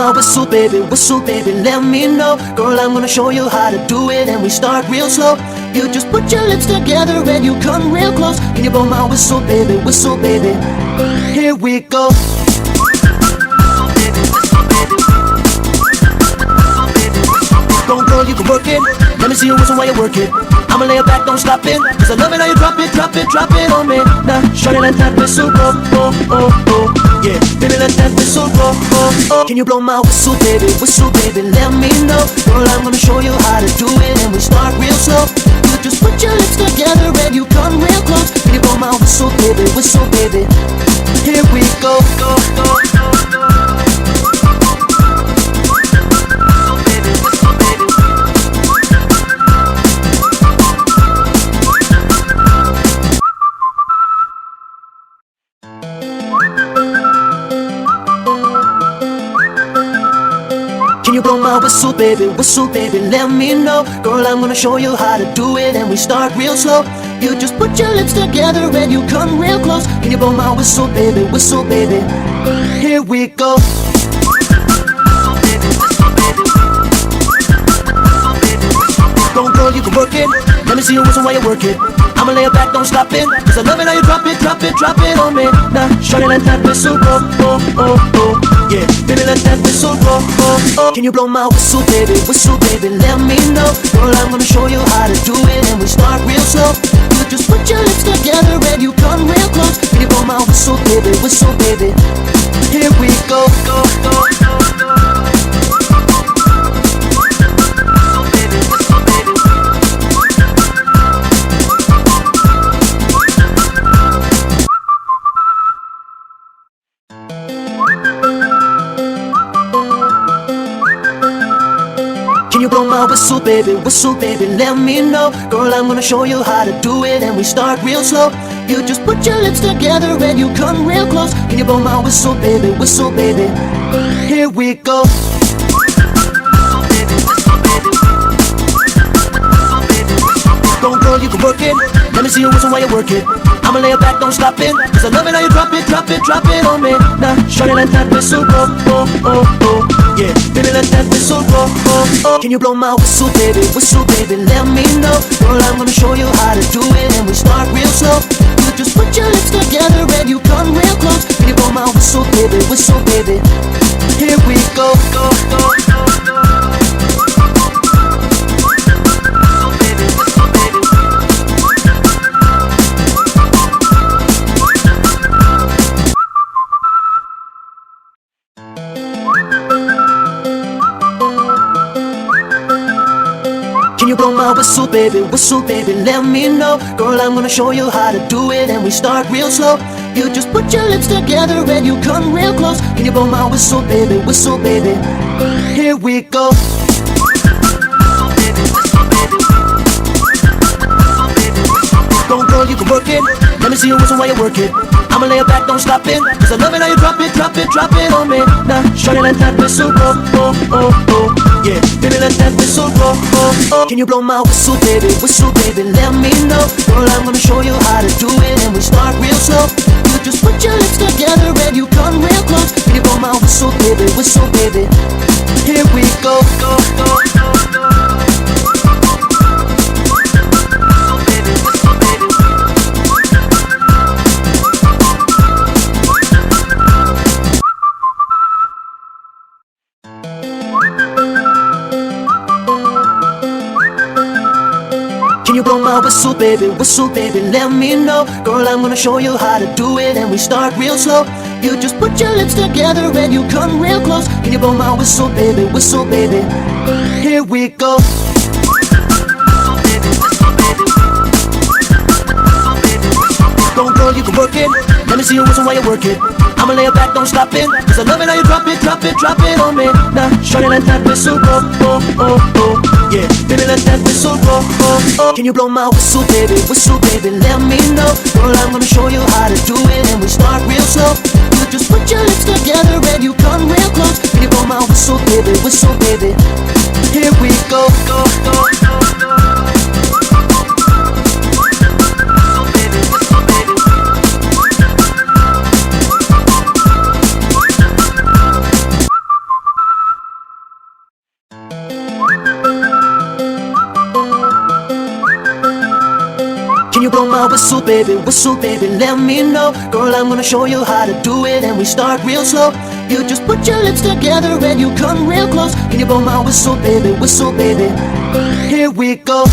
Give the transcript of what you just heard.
my whistle, baby, let me know. Girl, I'm gonna show you how to do it, and we start real slow. You just put your lips together and you come real close. Can you blow my whistle, baby, here we go. Go on, girl, you can work it. Let me see you whistle while you work it. I'ma lay it back, don't stop it, 'cause I love it how you drop it on me. Now, shorty, let that whistle go, oh, oh, oh. Yeah, baby, let that whistle go, oh, oh. Can you blow my whistle, baby, let me know. Girl, I'm gonna show you how to do it, and we start real slow. You just put your lips together and you come real close. Can you blow my whistle, baby, here we go, go, go, go, go. Can you blow my whistle, baby, let me know. Girl, I'm gonna show you how to do it, and we start real slow. You just put your lips together and you come real close. Can you blow my whistle, baby, here we go. Go on, girl, you can work it. Let me see you whistle while you work it. I'ma lay it back, don't stop it, 'cause I love it how you drop it on me. Now, shorty, let that whistle go, oh, oh, oh. Yeah, baby, let that whistle go, oh, oh. Can you blow my whistle, baby, let me know. Girl, I'm gonna show you how to do it, and we start real slow. You just put your lips together and you come real close. Can you blow my whistle, baby, here we go, go, go, go, go. Can you blow my whistle, baby, let me know. Girl, I'm gonna show you how to do it, and we start real slow. You just put your lips together and you come real close. Can you blow my whistle, baby, here we go. Go on, girl, you can work it. Let me see you whistle while you work it. I'ma lay it back, don't stop it, 'cause I love it how you drop it on me. Now, shorty, let that whistle go, oh, oh, oh. Yeah, baby, let that whistle go, oh, oh. Can you blow my whistle, baby, let me know. Girl, I'm gonna show you how to do it, and we start real slow. You just put your lips together and you come real close. Can you blow my whistle, baby, here we go, go, go, go, go. Can you blow my whistle, baby, let me know. Girl, I'm gonna show you how to do it, and we start real slow. You just put your lips together and you come real close. Can you blow my whistle, baby, here we go. Go on, girl, you can work it. Let me see you whistle while you work it. I'ma lay it back, don't stop it, 'cause I love it how you drop it on me. Now, shorty, let that whistle go, oh, oh, oh. Yeah, baby, let that whistle go, oh, oh. Can you blow my whistle, baby, let me know. Girl, I'm gonna show you how to do it, and we start real slow. You just put your lips together and you come real close. Can you blow my whistle, baby, here we go, go, go, go, go. Can you blow my whistle, baby, let me know. Girl, I'm gonna show you how to do it, and we start real slow. You just put your lips together and you come real close. Can you blow my whistle, baby, here we go. Go on, girl, you can work it. Let me see you whistle while you work it. I'ma lay it back, don't stop it, 'cause I love it how you drop it on me. Now, shorty, let that whistle go, oh, oh, oh. Yeah, baby, let that whistle go, oh, oh. Can you blow my whistle, baby, let me know. Girl, I'm gonna show you how to do it, and we start real slow. You just put your lips together and you come real close. Can you blow my whistle, baby, here we go, go, go, go, go. Can you blow my whistle, baby, let me know. Girl, I'm gonna show you how to do it, and we start real slow. You just put your lips together and you come real close. Can you blow my whistle, baby, here we go.